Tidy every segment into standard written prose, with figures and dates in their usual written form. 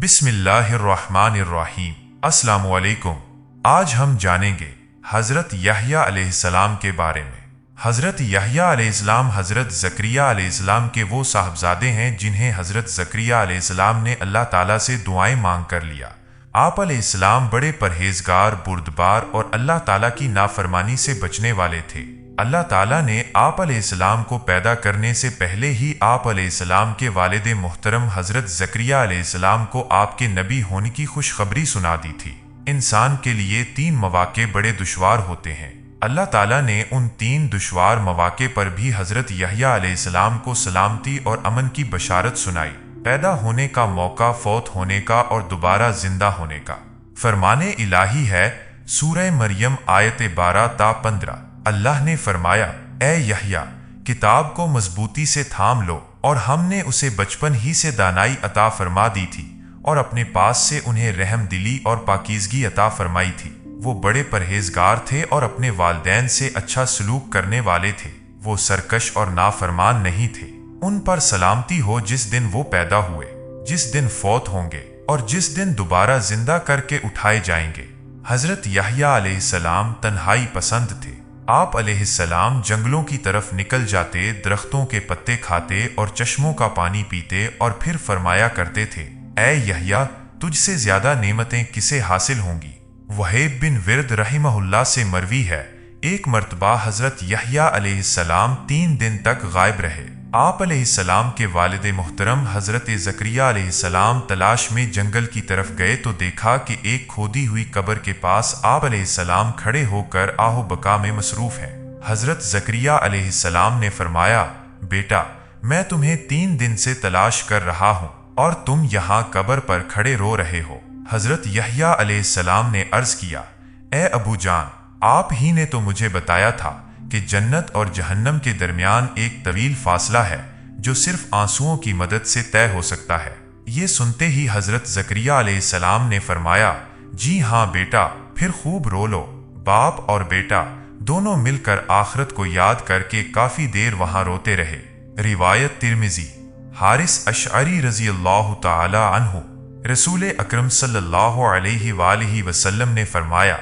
बिस्मिल्लाहिर्रहमानिर्रहीम। अस्सलाम वालेकुम। आज हम जानेंगे हज़रत यहया अलैहिस्सलाम के बारे में। हज़रत यहया अलैहिस्सलाम हज़रत ज़करिया अलैहिस्सलाम के वो साहबजादे हैं जिन्हें हज़रत ज़करिया अलैहिस्सलाम ने अल्लाह ताला से दुआएं मांग कर लिया। आप अलैहिस्सलाम बड़े परहेजगार, बुर्दबार और अल्लाह ताला की नाफरमानी से बचने वाले थे। अल्लाह ताला ने आप अलैहिस्सलाम को पैदा करने से पहले ही आप अलैहिस्सलाम के वालिद मुहतरम हज़रत ज़करिया अलैहिस्सलाम को आपके नबी होने की खुशखबरी सुना दी थी। इंसान के लिए 3 मौक़े बड़े दुश्वार होते हैं। अल्लाह ताला ने उन 3 दुश्वार मौक़े पर भी हज़रत यहया अलैहिस्सलाम को सलामती और अमन की बशारत सुनाई। पैदा होने का मौका, फौत होने का और दोबारा जिंदा होने का। फरमाने इलाही है, सूरह मरियम आयत 12 ता 15। अल्लाह ने फरमाया, ए यहया, किताब को मजबूती से थाम लो, और हमने उसे बचपन ही से दानाई अता फरमा दी थी और अपने पास से उन्हें रहम दिली और पाकीज़गी अता फरमाई थी। वो बड़े परहेजगार थे और अपने वालिदैन से अच्छा सलूक करने वाले थे। वो सरकश और नाफरमान नहीं थे। उन पर सलामती हो जिस दिन वो पैदा हुए, जिस दिन फौत होंगे और जिस दिन दोबारा जिंदा करके उठाए जाएंगे। हजरत यहया अलैहिस्सलाम तन्हाई पसंद थे। आप अलैहिस्सलाम जंगलों की तरफ निकल जाते, दरख्तों के पत्ते खाते और चश्मों का पानी पीते और फिर फरमाया करते थे, ए यहया, तुझसे ज्यादा नेमतें किसे हासिल होंगी। वहीब बिन विर्द रहिमहुल्लाह से मरवी है, एक मर्तबा हजरत यहया अलैहिस्सलाम 3 दिन तक गायब रहे। आप अलैहिस्सलाम के वालिद मुहतरम हजरत ज़करिया अलैहिस्सलाम तलाश में जंगल की तरफ गए तो देखा कि एक खोदी हुई कब्र के पास आप अलैहिस्सलाम खड़े होकर आहो बका में मसरूफ हैं। हजरत ज़करिया अलैहिस्सलाम ने फरमाया, बेटा, मैं तुम्हें 3 दिन से तलाश कर रहा हूँ और तुम यहाँ कब्र पर खड़े रो रहे हो। हजरत यहया अलैहिस्सलाम ने अर्ज किया, ए अबू जान, आप ही ने तो मुझे बताया था कि जन्नत और जहन्नम के दरमियान एक तवील फासला है जो सिर्फ आंसुओं की मदद से तय हो सकता है। ये सुनते ही हजरत ज़करिया अलैहिस्सलाम ने फरमाया, जी हाँ बेटा, फिर खूब रो लो। बाप और बेटा दोनों मिलकर आखिरत को याद करके काफी देर वहां रोते रहे। रिवायत तिर्मिज़ी। हारिस अशअरी रज़ियल्लाहु ताला अन्हु, रसूल अकरम सल्लल्लाहु अलैहि वसल्लम ने फरमाया,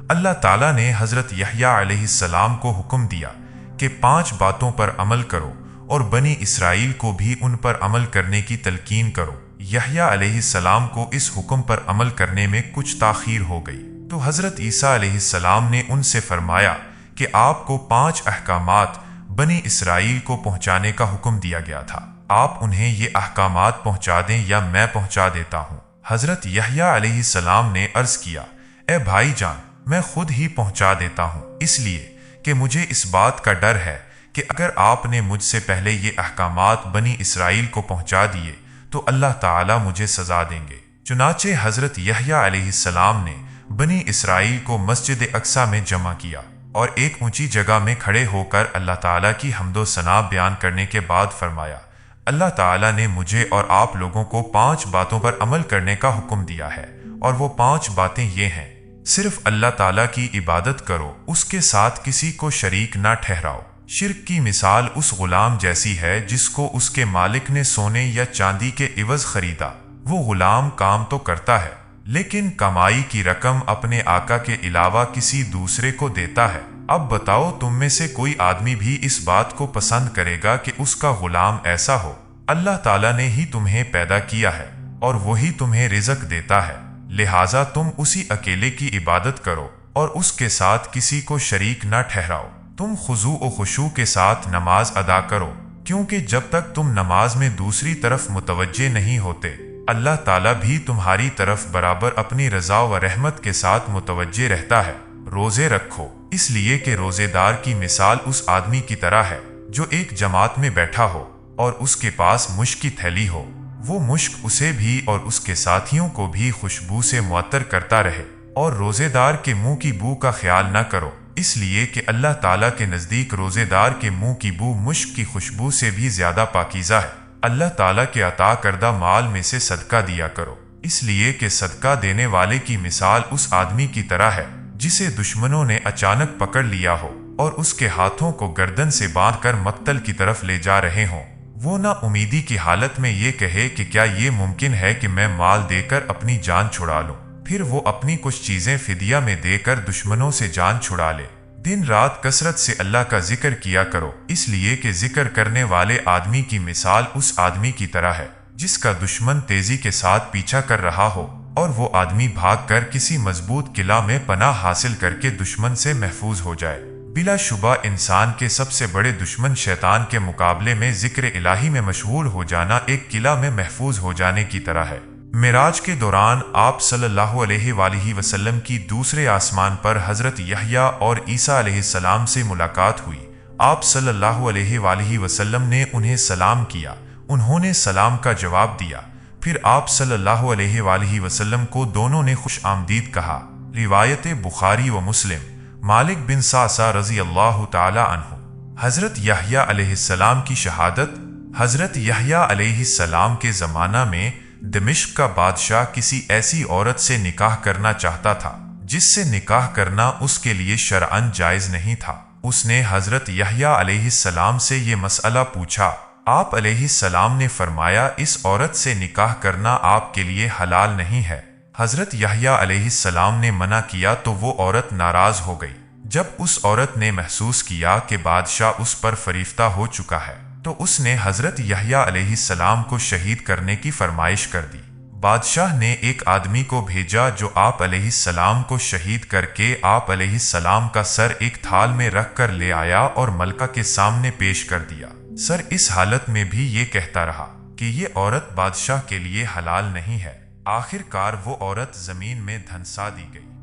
अल्लाह ताला ने हजरत यहया अलैहिस्सलाम को हुक्म दिया कि 5 बातों पर अमल करो और बनी इसराइल को भी उन पर अमल करने की तलकीन करो। यहया अलैहिस्सलाम को इस हुक्म पर अमल करने में कुछ ताखीर हो गई तो हजरत ईसा अलैहिस्सलाम ने उनसे फरमाया कि आपको 5 अहकामात बनी इसराइल को पहुंचाने का हुक्म दिया गया था। आप उन्हें ये अहकामात पहुंचा दें या मैं पहुंचा देता हूं। हजरत यहया अलैहिस्सलाम ने अर्ज किया, ए भाई जान, मैं खुद ही पहुंचा देता हूं, इसलिए कि मुझे इस बात का डर है कि अगर आपने मुझसे पहले ये अहकामात बनी इसराइल को पहुंचा दिए तो अल्लाह ताला मुझे सजा देंगे। चुनाचे हजरत यहया अलैहिस्सलाम ने बनी इसराइल को मस्जिद अक्सा में जमा किया और एक ऊंची जगह में खड़े होकर अल्लाह ताला की हम्दो सना बयान करने के बाद फरमाया, अल्लाह ताला ने मुझे और आप लोगों को 5 बातों पर अमल करने का हुक्म दिया है और वो 5 बातें ये हैं, सिर्फ अल्लाह ताला की इबादत करो, उसके साथ किसी को शरीक ना ठहराओ। शिर्क की मिसाल उस गुलाम जैसी है जिसको उसके मालिक ने सोने या चांदी के इवज खरीदा। वो गुलाम काम तो करता है लेकिन कमाई की रकम अपने आका के अलावा किसी दूसरे को देता है। अब बताओ, तुम में से कोई आदमी भी इस बात को पसंद करेगा कि उसका गुलाम ऐसा हो? अल्लाह ताला ने ही तुम्हें पैदा किया है और वही तुम्हें रिज़्क देता है, लिहाजा तुम उसी अकेले की इबादत करो और उसके साथ किसी को शरीक ना ठहराओ। तुम खुजू और खुशू के साथ नमाज अदा करो, क्योंकि जब तक तुम नमाज में दूसरी तरफ मुतवज्जे नहीं होते, अल्लाह ताला भी तुम्हारी तरफ बराबर अपनी रजा व रहमत के साथ मुतवज्जे रहता है। रोजे रखो, इसलिए कि रोजेदार की मिसाल उस आदमी की तरह है जो एक जमात में बैठा हो और उसके पास मुश्क की थैली हो। वो मुश्क उसे भी और उसके साथियों को भी खुशबू से मुअत्तर करता रहे, और रोजेदार के मुंह की बू का ख्याल न करो, इसलिए कि अल्लाह ताला के नजदीक रोजेदार के मुंह की बू मुश्क की खुशबू से भी ज्यादा पाकीज़ा है। अल्लाह ताला के अता करदा माल में से सदका दिया करो, इसलिए कि सदका देने वाले की मिसाल उस आदमी की तरह है जिसे दुश्मनों ने अचानक पकड़ लिया हो और उसके हाथों को गर्दन से बांधकर मक्तल की तरफ ले जा रहे हों। وہ نا امیدی کی حالت میں یہ کہے کہ کیا یہ ممکن ہے کہ میں مال دے کر اپنی جان چھڑا لوں، پھر وہ اپنی کچھ چیزیں فدیہ میں دے کر دشمنوں سے جان چھڑا لے۔ دن رات کثرت سے اللہ کا ذکر کیا کرو، اس لیے کہ ذکر کرنے والے آدمی کی مثال اس آدمی کی طرح ہے جس کا دشمن تیزی کے ساتھ پیچھا کر رہا ہو، اور وہ آدمی بھاگ کر کسی مضبوط قلعہ میں پناہ حاصل کر کے دشمن سے محفوظ ہو جائے۔ بلا شبہ انسان کے سب سے بڑے دشمن شیطان کے مقابلے میں ذکر الہی میں مشغول ہو جانا ایک قلعہ میں محفوظ ہو جانے کی طرح ہے۔ معراج کے دوران آپ صلی اللہ علیہ وآلہ وسلم کی دوسرے آسمان پر حضرت یحییٰ اور عیسیٰ علیہ السلام سے ملاقات ہوئی۔ آپ صلی اللہ علیہ وآلہ وسلم نے انہیں سلام کیا، انہوں نے سلام کا جواب دیا، پھر آپ صلی اللہ علیہ وآلہ وسلم کو دونوں نے خوش آمدید کہا۔ روایت بخاری و مسلم۔ مالک بن صعصع رضی اللہ تعالی عنہ۔ حضرت یحییٰ علیہ السلام کی شہادت۔ حضرت یحییٰ علیہ السلام کے زمانہ میں دمشق کا بادشاہ کسی ایسی عورت سے نکاح کرنا چاہتا تھا جس سے نکاح کرنا اس کے لیے شرعاً جائز نہیں تھا۔ اس نے حضرت یحییٰ علیہ السلام سے یہ مسئلہ پوچھا۔ آپ علیہ السلام نے فرمایا اس عورت سے نکاح کرنا آپ کے لیے حلال نہیں ہے۔ حضرت یحییٰ علیہ السلام نے منع کیا تو وہ عورت ناراض ہو گئی۔ جب اس عورت نے محسوس کیا کہ بادشاہ اس پر فریفتہ ہو چکا ہے تو اس نے حضرت یحییٰ علیہ السلام کو شہید کرنے کی فرمائش کر دی۔ بادشاہ نے ایک آدمی کو بھیجا جو آپ علیہ السلام کو شہید کر کے آپ علیہ السلام کا سر ایک تھال میں رکھ کر لے آیا اور ملکہ کے سامنے پیش کر دیا۔ سر اس حالت میں بھی یہ کہتا رہا کہ یہ عورت بادشاہ کے لیے حلال نہیں ہے۔ آخر کار وہ عورت زمین میں دھنسا دی گئی۔